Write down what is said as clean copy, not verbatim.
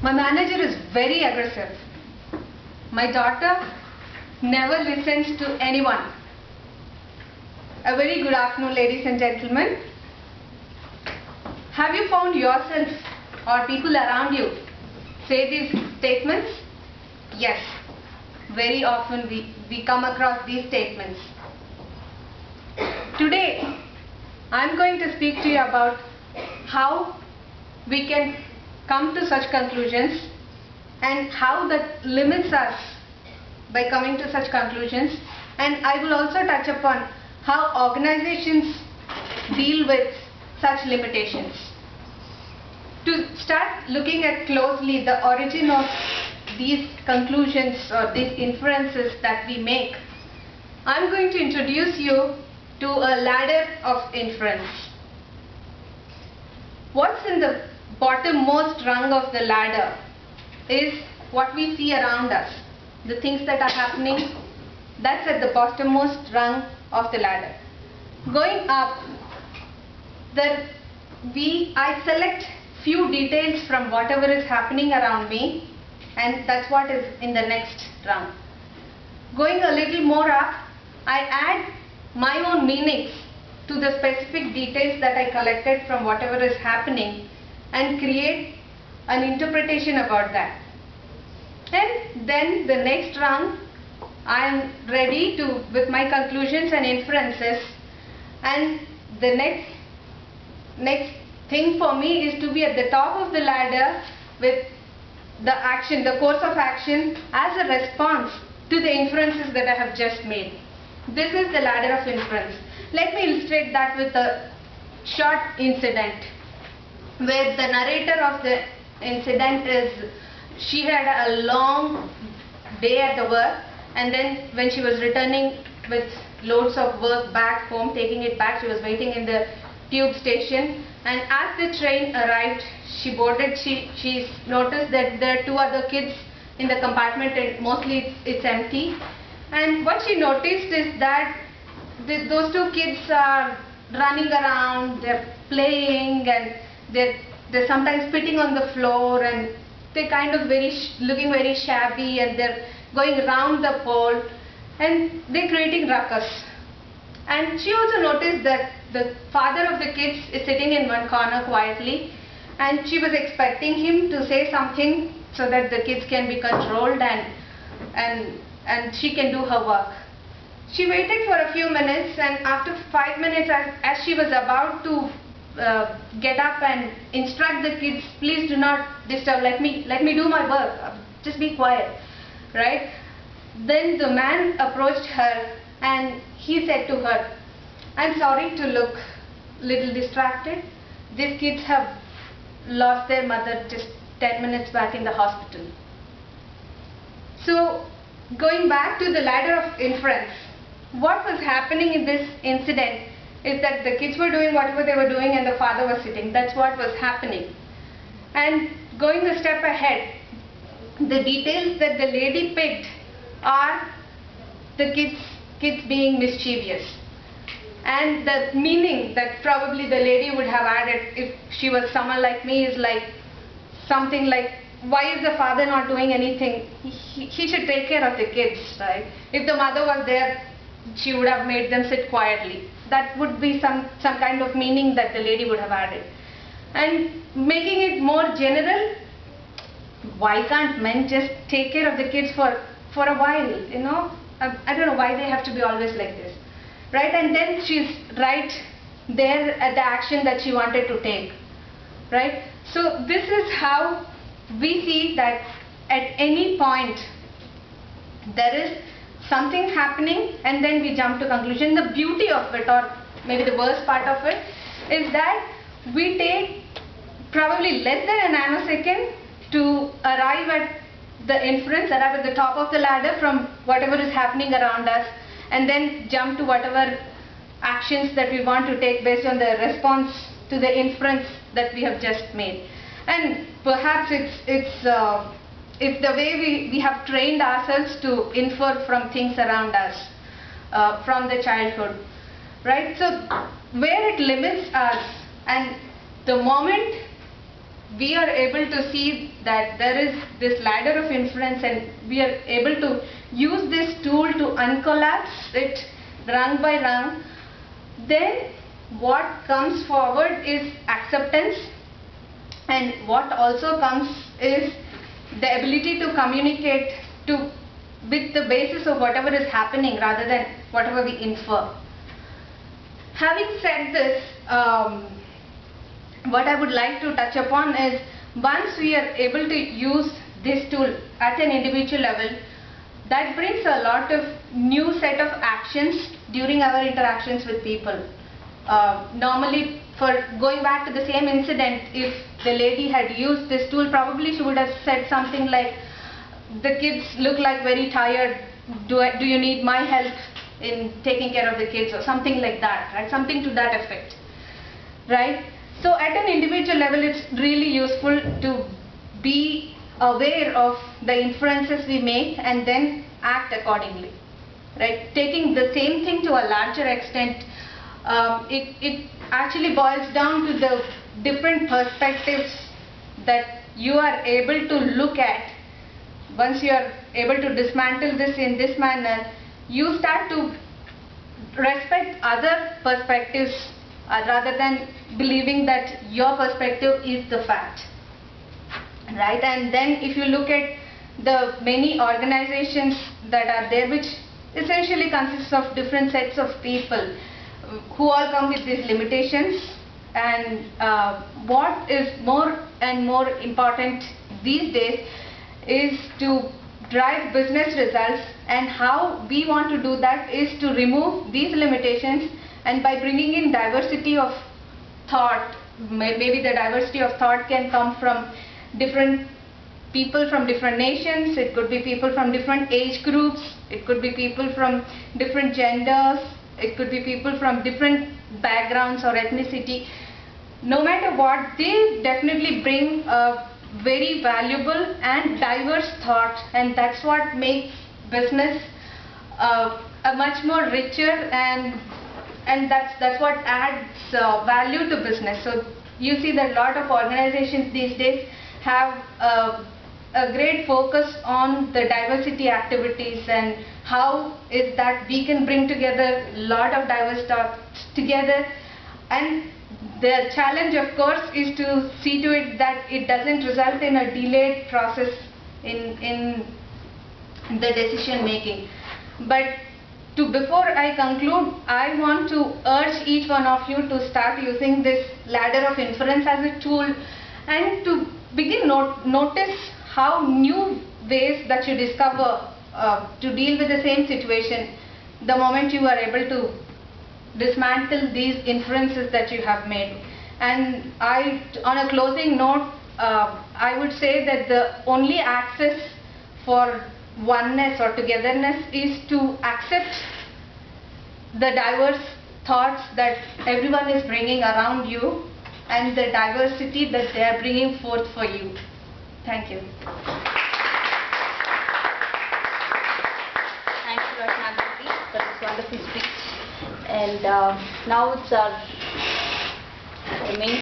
My manager is very aggressive. My daughter never listens to anyone. A very good afternoon, ladies and gentlemen. Have you found yourself or people around you say these statements? Yes, very often we come across these statements. Today, I am going to speak to you about how we can come to such conclusions and how that limits us by coming to such conclusions, and I will also touch upon how organizations deal with such limitations. To start looking at closely the origin of these conclusions or these inferences that we make, I am going to introduce you to a ladder of inference. What's in the bottommost rung of the ladder is what we see around us. The things that are happening, that's at the bottommost rung of the ladder. Going up, I select few details from whatever is happening around me, and that's what is in the next rung. Going a little more up, I add my own meanings to the specific details that I collected from whatever is happening and create an interpretation about that. And then the next rung, I am ready to with my conclusions and inferences, and the next thing for me is to be at the top of the ladder with the course of action as a response to the inferences that I have just made. This is the ladder of inference. Let me illustrate that with a short incident where the narrator of the incident is, she had a long day at the work, and then when she was returning with loads of work back home, taking it back, she was waiting in the tube station, and as the train arrived, she boarded, she noticed that there are two other kids in the compartment and mostly it's empty. And what she noticed is that those two kids are running around, they're playing, and they're sometimes spitting on the floor, and they're kind of looking very shabby, and they're going around the pole and they're creating ruckus. And she also noticed that the father of the kids is sitting in one corner quietly, and she was expecting him to say something so that the kids can be controlled and she can do her work. She waited for a few minutes, and after 5 minutes, as she was about to get up and instruct the kids, please do not disturb, let me do my work, just be quiet, right? Then the man approached her and he said to her, I'm sorry to look little distracted. These kids have lost their mother just 10 minutes back in the hospital. So going back to the ladder of inference, what was happening in this incident is that the kids were doing whatever they were doing and the father was sitting. That's what was happening. And going a step ahead, the details that the lady picked are the kids being mischievous. And the meaning that probably the lady would have added if she was someone like me is like something like, why is the father not doing anything? He should take care of the kids, right? If the mother was there, she would have made them sit quietly. That would be some kind of meaning that the lady would have added. And making it more general, why can't men just take care of the kids for a while, you know? I don't know why they have to be always like this, right? And then she's right there at the action that she wanted to take, right? So this is how we see that at any point there is something happening and then we jump to conclusion. The beauty of it, or maybe the worst part of it, is that we take probably less than a nanosecond to arrive at the inference, arrive at the top of the ladder from whatever is happening around us, and then jump to whatever actions that we want to take based on the response to the inference that we have just made. And perhaps it's the way we have trained ourselves to infer from things around us from the childhood, right? So where it limits us, and the moment we are able to see that there is this ladder of inference, and we are able to use this tool to uncollapse it rung by rung, then what comes forward is acceptance, and what also comes is the ability to communicate with the basis of whatever is happening rather than whatever we infer. Having said this, what I would like to touch upon is, once we are able to use this tool at an individual level, that brings a lot of new set of actions during our interactions with people. Normally, for going back to the same incident, if the lady had used this tool, probably she would have said something like, the kids look like very tired, do you need my help in taking care of the kids, or something like that, right? Something to that effect, right? So at an individual level, it's really useful to be aware of the inferences we make and then act accordingly, right? Taking the same thing to a larger extent, it actually boils down to the different perspectives that you are able to look at. Once you are able to dismantle this in this manner, you start to respect other perspectives rather than believing that your perspective is the fact, right? And then if you look at the many organizations that are there, which essentially consists of different sets of people who all come with these limitations, and what is more and more important these days is to drive business results, and how we want to do that is to remove these limitations, and by bringing in diversity of thought. Maybe the diversity of thought can come from different people from different nations, it could be people from different age groups, it could be people from different genders, it could be people from different backgrounds or ethnicity. No matter what, they definitely bring a very valuable and diverse thought, and that's what makes business a much more richer, and that's what adds value to business. So you see that a lot of organizations these days have a great focus on the diversity activities, and how is that we can bring together a lot of diverse thoughts together. And the challenge, of course, is to see to it that it doesn't result in a delayed process in the decision making. But before I conclude, I want to urge each one of you to start using this ladder of inference as a tool, and to begin notice how new ways that you discover to deal with the same situation the moment you are able to dismantle these inferences that you have made. And on a closing note, I would say that the only access for oneness or togetherness is to accept the diverse thoughts that everyone is bringing around you, and the diversity that they are bringing forth for you. Thank you. Thanks a lot, Nagati, for this wonderful speech. And now it's our main